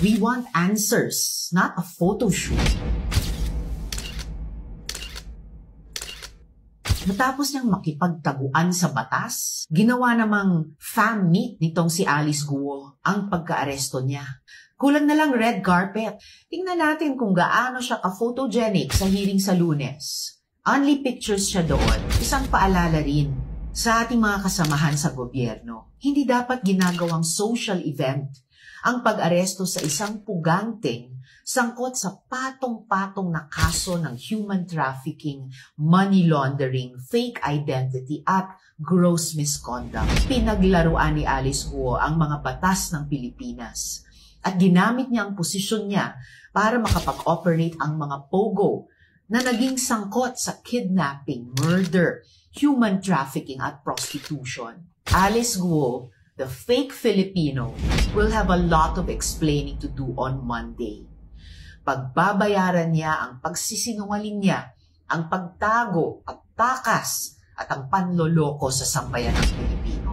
We want answers, not a photo shoot. Matapos niyang makipagtaguan sa batas, ginawa namang fan meet nitong si Alice Guo ang pagka-aresto niya. Kulang na lang red carpet. Tingnan natin kung gaano siya ka-photogenic sa hearing sa Lunes. Only pictures siya doon. Isang paalala rin sa ating mga kasamahan sa gobyerno. Hindi dapat ginagawang social event ang pag-aresto sa isang puganteng sangkot sa patong-patong na kaso ng human trafficking, money laundering, fake identity at gross misconduct. Pinaglaruan ni Alice Guo ang mga batas ng Pilipinas at ginamit niya ang posisyon niya para makapag-operate ang mga pogo na naging sangkot sa kidnapping, murder, human trafficking at prostitution. Alice Guo, the fake Filipino, will have a lot of explaining to do on Monday. Pagbabayaran niya ang pagsisinungaling niya, ang pagtago at takas at ang panloloko sa sambayan ng Pilipino.